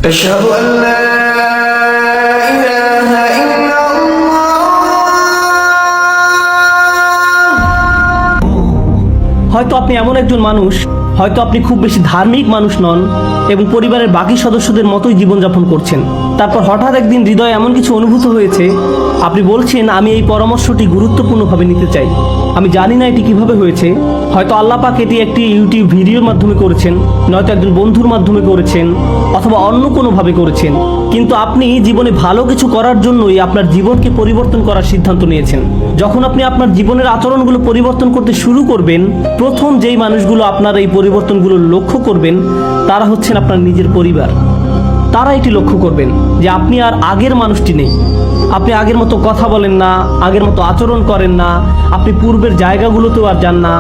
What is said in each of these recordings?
أشهد أن لا إله إلا الله। হয়তো আপনি এমন একজন মানুষ, হয়তো আপনি খুব বেশি ধার্মিক মানুষ নন এবং পরিবারের বাকি সদস্যদের মতোই জীবনযাপন করছেন। তারপর হঠাৎ একদিন হৃদয়ে এমন কিছু অনুভূত হয়েছে, আপনি বলছেন আমি এই পরামর্শটি গুরুত্বপূর্ণভাবে নিতে চাই। আমি জানি না এটি কিভাবে হয়েছে। হয়তো আল্লাহ পাক এটি একটি ইউটিউব ভিডিওর মাধ্যমে করেছেন, নয়তো একজন বন্ধুর মাধ্যমে করেছেন, অথবা অন্য কোনোভাবে করেছেন। কিন্তু আপনি জীবনে ভালো কিছু করার জন্যই আপনার জীবনকে পরিবর্তন করার সিদ্ধান্ত নিয়েছেন। যখন আপনি আপনার জীবনের আচরণগুলো পরিবর্তন করতে শুরু করবেন, প্রথম যেই মানুষগুলো আপনার এই পরিবর্তনগুলো লক্ষ্য করবেন তারা হচ্ছেন আপনার নিজের পরিবার। তারা এটি লক্ষ্য করবেন যে আপনি আর আগের মানুষটি নেই। আপনি আগের মতো কথা বলেন না, আগের মতো আচরণ করেন না, আপনি পূর্বের জায়গাগুলোতেও আর যান না,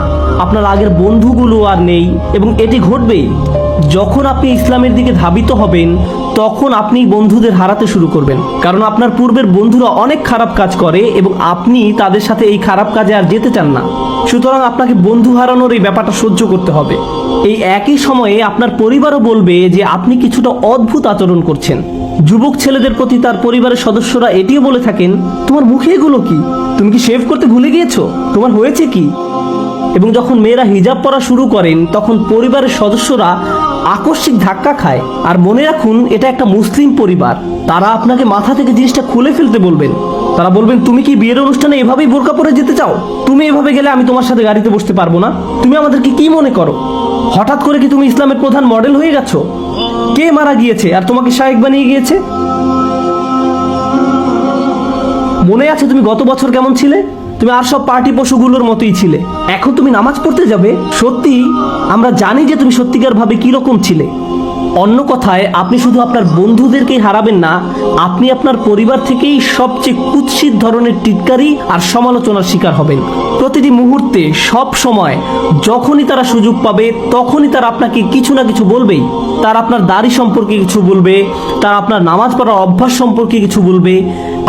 আপনার আগের বন্ধুগুলো আর নেই। এবং এটি ঘটবেই যখন আপনি ইসলামের দিকে ধাবিত হবেন, তখন আপনি বন্ধুদের হারাতে শুরু করবেন। কারণ আপনার পূর্বের বন্ধুরা অনেক খারাপ কাজ করে এবং আপনি তাদের সাথে এই খারাপ কাজে আর যেতে চান না। সুতরাং আপনাকে বন্ধু হারানোর এই ব্যাপারটা সহ্য করতে হবে। এই একই সময়ে আপনার পরিবারও বলবে যে আপনি কিছুটা অদ্ভুত আচরণ করছেন। যুবক ছেলেদের প্রতি তার পরিবারের সদস্যরা এটিও বলে থাকেন, তোমার মুখে এগুলো কি? তুমি কি শেভ করতে ভুলে গিয়েছো? তোমার হয়েছে কি? এবং যখন মেয়েরা হিজাব পরা শুরু করেন, তখন পরিবারের সদস্যরা আকস্মিক ধাক্কা খায়। আর মনে রাখুন, এটা একটা মুসলিম পরিবার। তারা আপনাকে মাথা থেকে জিনিসটা খুলে ফেলতে বলবেন। তারা বলবেন, তুমি কি বিয়ের অনুষ্ঠানে এভাবেই বোরকা পরে যেতে চাও? তুমি এভাবে গেলে আমি তোমার সাথে গাড়িতে বসতে পারবো না। তুমি আমাদেরকে কি মনে করো? হঠাৎ করে কি তুমি ইসলামের প্রধান মডেল হয়ে গেছো? কে মারা গিয়েছে আর তোমাকে শায়েখ বানিয়ে গিয়েছে? মনে আছে তুমি গত বছর কেমন ছিলে? তুমি আর সব পার্টি পশুগুলোর মতোই ছিলে। এখন তুমি নামাজ পড়তে যাবে? সত্যি আমরা জানি যে তুমি সত্যিকার ভাবে কিরকম ছিলে। অন্য কথায়, আপনি শুধু আপনার বন্ধুদেরকেই হারাবেন না, আপনি আপনার পরিবার থেকেই সবচেয়ে কুৎসিত ধরনের টিটকারি আর সমালোচনার শিকার হবেন। প্রতিটি মুহূর্তে, সব সময়, যখনই তারা সুযোগ পাবে তখনই তারা আপনাকে কিছু না কিছু বলবেই। তারা আপনার দাড়ি সম্পর্কে কিছু বলবে, তারা আপনার নামাজ পড়ার অভ্যাস সম্পর্কে কিছু বলবে,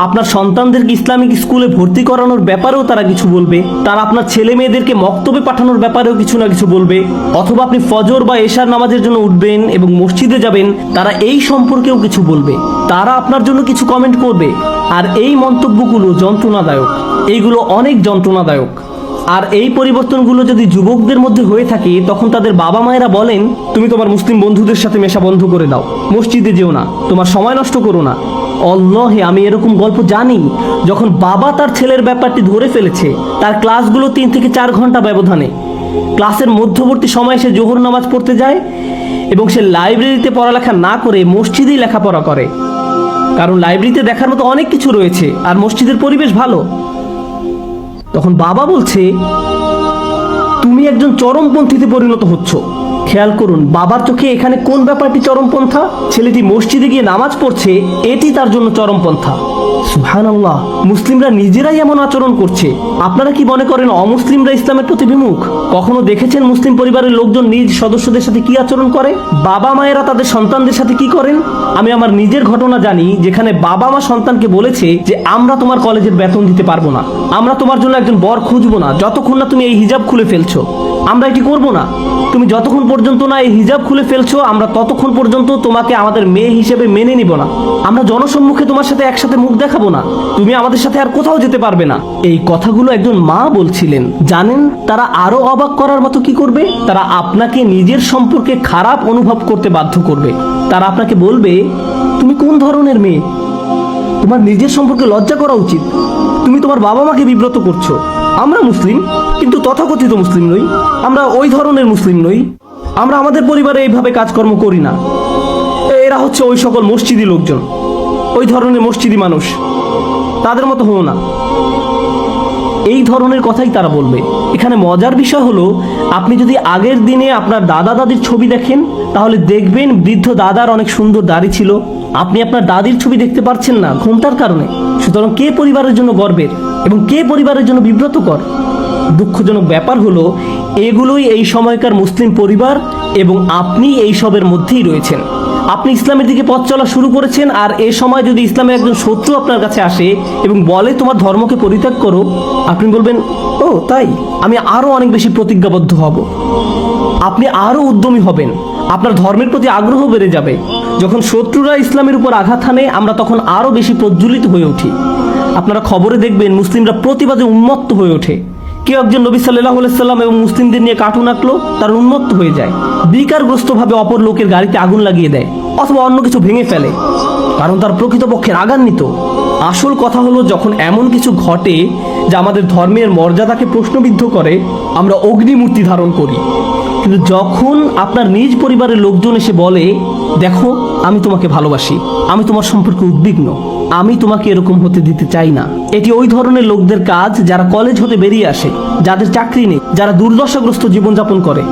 আপনার সন্তানদেরকে ইসলামিক স্কুলে ভর্তি করানোর ব্যাপারেও তারা কিছু বলবে, তারা আপনার ছেলে মেয়েদেরকে মক্তবে পাঠানোর ব্যাপারেও কিছু না কিছু বলবে। অথবা আপনি ফজর বা এশার নামাজের জন্য উঠবেন এবং মসজিদে যাবেন, তারা এই সম্পর্কেও কিছু বলবে। তারা আপনার জন্য কিছু কমেন্ট করবে। আর এই মন্তব্যগুলো যন্ত্রণাদায়ক, এইগুলো অনেক যন্ত্রণাদায়ক। আর এই পরিবর্তনগুলো যদি যুবকদের মধ্যে হয়ে থাকে, তখন তাদের বাবা মায়েরা বলেন, তুমি তোমার মুসলিম বন্ধুদের সাথে মেশা বন্ধ করে দাও, মসজিদে যেও না, তোমার সময় নষ্ট করো না। আল্লাহে, আমি এরকম গল্প জানি। যখন বাবা তার ছেলের ব্যাপারটি ধরে ফেলেছে, তার ক্লাসগুলো 3 থেকে 4 ঘন্টা ব্যবধানে, ক্লাসের মধ্যবর্তী সময় সে জোহর নামাজ পড়তে যায় এবং সে লাইব্রেরিতে পড়ালেখা না করে মসজিদেই লেখাপড়া করে। কারণ লাইব্রেরিতে দেখার মতো অনেক কিছু রয়েছে আর মসজিদের পরিবেশ ভালো। তখন বাবা বলছে, তুমি একজন চরমপন্থীতে পরিণত হচ্ছ। খেয়াল করুন, বাবার চোখে এখানে কোন ব্যাপারটি চরমপন্থা? ছেলেটি মসজিদে গিয়ে নামাজ পড়ছে, এটি তার জন্য চরমপন্থা। সুবহানাল্লাহ, মুসলিমরা নিজেরাই এমন আচরণ করছে। আপনারা কি মনে করেন অমুসলিমরা ইসলামের প্রতি বিমুখ? কখনো দেখেছেন মুসলিম পরিবারের লোকজন নিজ সদস্যদের সাথে কি আচরণ করে? বাবা মায়েরা তাদের সন্তানদের সাথে কি করেন? আমি আমার নিজের ঘটনা জানি, যেখানে বাবা মা সন্তানকে বলেছে যে আমরা তোমার কলেজের বেতন দিতে পারবো না, আমরা তোমার জন্য একজন বর খুঁজবো না যতক্ষণ না তুমি এই হিজাব খুলে ফেলছো, আমরা এটি করবো না। তুমি যতক্ষণ পর্যন্ত না এই হিজাব খুলে ফেলছো, আমরা ততক্ষণ পর্যন্ত তোমাকে আমাদের মেয়ে হিসেবে মেনে নিব না। আমরা জনসম্মুখে তোমার সাথে একসাথে মুখ দেখাবো না, তুমি আমাদের সাথে আর কোথাও যেতে পারবে না। এই কথাগুলো একজন মা বলছিলেন। জানেন তারা আরো অবাক করার মতো কি করবে? তারা আপনাকে নিজের সম্পর্কে খারাপ অনুভব করতে বাধ্য করবে। তারা আপনাকে বলবে, তুমি কোন ধরনের মেয়ে? তোমার নিজের সম্পর্কে লজ্জা করা উচিত। তুমি তোমার বাবা মাকে বিব্রত করছো। আমরা মুসলিম, কিন্তু তথাকথিত মুসলিম নই। আমরা ওই ধরনের মুসলিম নই। আমরা আমাদের পরিবারে এইভাবে কাজকর্ম করি না। এরা হচ্ছে ওই সকল মসজিদি লোকজন, ওই ধরনের মসজিদি মানুষ, তাদের মতো হও না। এই ধরনের কথাই তারা বলবে। এখানে মজার বিষয় হলো, আপনি যদি আগের দিনে আপনার দাদা দাদির ছবি দেখেন, তাহলে দেখবেন বৃদ্ধ দাদার অনেক সুন্দর দাড়ি ছিল। আপনি আপনার দাদির ছবি দেখতে পারছেন না ঘোমটার কারণে। সুতরাং কে পরিবারের জন্য গর্বের এবং কে পরিবারের জন্য বিব্রতকর? দুঃখজনক ব্যাপার হলো, এগুলোই এই সময়কার মুসলিম পরিবার এবং আপনি এই সবের মধ্যেই রয়েছেন। আপনি ইসলামের দিকে পথ চলা শুরু করেছেন, আর এ সময় যদি ইসলামের একজন শত্রু আপনার কাছে আসে এবং বলে তোমার ধর্মকে পরিত্যাগ করো, আপনি বলবেন, ও তাই, আমি আরো অনেক বেশি প্রতিজ্ঞাবদ্ধ হব। আপনি আরো উদ্যমী হবেন। আপনার ধর্মের প্রতি আগ্রহ বেড়ে যাবে। যখন শত্রুরা ইসলামের উপর আঘাত হানে আমরা তখন আরো বেশি প্রজ্বলিত হয়ে উঠি। আপনারা খবরে দেখবেন মুসলিমরা প্রতিবাদে উন্মত্ত হয়ে ওঠে। কেউ একজন নবী সাল্লাল্লাহু আলাইহি সাল্লাম এবং মুসলিমদের নিয়ে কার্টুন আঁকলো, তার উন্মত্ত হয়ে যায়, বিকারগ্রস্তভাবে অপর লোকের গাড়িতে আগুন লাগিয়ে দেয় অথবা অন্য কিছু ভেঙে ফেলে, কারণ তার প্রকৃতপক্ষে রাগান্বিত। আসল কথা হলো, যখন এমন কিছু ঘটে যা আমাদের ধর্মের মর্যাদাকে প্রশ্নবিদ্ধ করে, আমরা অগ্নিমূর্তি ধারণ করি। কিন্তু যখন আপনার নিজ পরিবারের লোকজন এসে বলে, দেখো আমি তোমাকে ভালোবাসি, আমি তোমার সম্পর্কে উদ্বিগ্ন, আমি তোমাকে এরকম হতে দিতে চাই না, এটি ওই ধরনের লোকদের কাজ যারা কলেজ হতে বেরিয়ে আসে, যাদের চাকরি নেই, যারা দুর্দশাগ্রস্ত জীবনযাপন করে।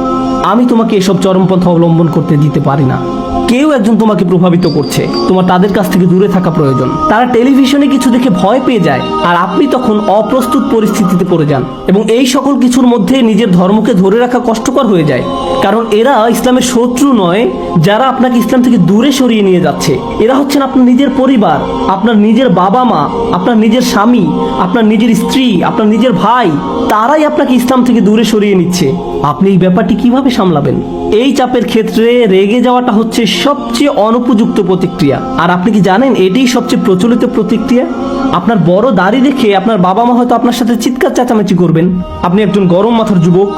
আমি তোমাকে এসব চরমপন্থা অবলম্বন করতে দিতে পারি না। কেউ একজন তোমাকে প্রভাবিত করছে, তোমার তাদের কাছ থেকে দূরে থাকা প্রয়োজন। তারা টেলিভিশনে কিছু দেখে ভয় পেয়ে যায় আর আপনি তখন অপ্রস্তুত পরিস্থিতিতে পড়ে যান, এবং এই সকল কিছুর মধ্যে নিজের ধর্মকে ধরে রাখা কষ্টকর হয়ে যায়, কারণ এরা ইসলামের শত্রু নয়, যারা আপনাকে ইসলাম থেকে দূরে সরিয়ে নিয়ে যাচ্ছে। এরা হচ্ছেন আপনার নিজের পরিবার, আপনার নিজের বাবা মা, আপনার নিজের স্বামী, আপনার নিজের স্ত্রী, আপনার নিজের ভাই। তারাই আপনাকে ইসলাম থেকে দূরে সরিয়ে নিচ্ছে। আপনি এই ব্যাপারটি কিভাবে সামলাবেন? এই চাপের ক্ষেত্রে রেগে যাওয়াটা হচ্ছে সবচেয়ে অনুপযুক্ত প্রতিক্রিয়া। আর আপনি কি জানেন এটাই সবচেয়ে প্রচলিত প্রতিক্রিয়া? আপনার বড় দাড়ি দেখে আপনার বাবা মা হয়তো আপনার সাথে চিৎকার চেঁচামেচি করবেন। আপনি একজন গরম মাথার যুবক,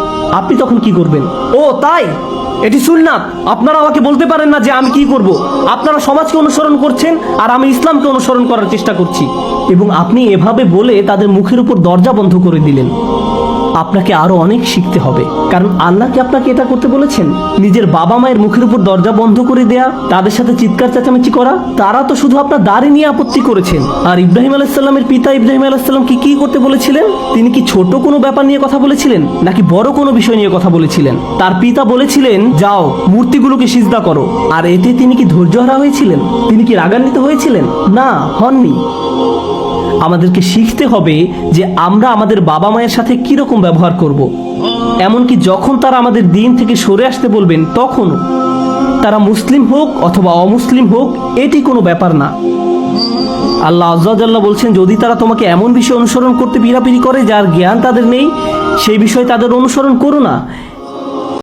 আপনি তখন কি করবেন? ও তাই, এটি সুন্নাত, আপনারা আমাকে বলতে পারেন না যে আমি কি করব। আপনারা সমাজকে অনুসরণ করছেন আর আমি ইসলামকে অনুসরণ করার চেষ্টা করছি। এবং আপনি এভাবে বলে তাদের মুখের উপর দরজা বন্ধ করে দিলেন। আপনাকে আরো অনেক শিখতে হবে, কারণ আল্লাহ কি আপনাকে এটা করতে বলেছেন? নিজের বাবা মায়ের মুখের উপর দরজা বন্ধ করে দেয়া, তাদের সাথে চিৎকার চেঁচামেচি করা? তারা তো শুধু আপনার দাড়ি নিয়ে আপত্তি করেছেন। আর ইব্রাহিম আলাইহিস সালামের পিতা ইব্রাহিম আলাইহিস সালাম কি করতে বলেছিলেন? তিনি কি ছোট কোনো ব্যাপার নিয়ে কথা বলেছিলেন নাকি বড় কোনো বিষয় নিয়ে কথা বলেছিলেন? তার পিতা বলেছিলেন, যাও মূর্তিগুলোকে সিজদা করো। আর এতে তিনি কি ধৈর্যহারা হয়েছিলেন? তিনি কি রাগান্বিত হয়েছিলেন? না, হননি। আমাদেরকে শিখতে হবে যে আমরা আমাদের বাবা মায়ের সাথে কিরকম ব্যবহার করব। এমনকি যখন তারা আমাদের দিন থেকে সরে আসতে বলবেন, তখনও। তারা মুসলিম হোক অথবা অমুসলিম হোক, এটি কোনো ব্যাপার না। আল্লাহ আযজা ওয়া জাল্লা বলছেন, যদি তারা তোমাকে এমন বিষয় অনুসরণ করতে পিরাপিরি করে যার জ্ঞান তাদের নেই, সেই বিষয় তাদের অনুসরণ করো না।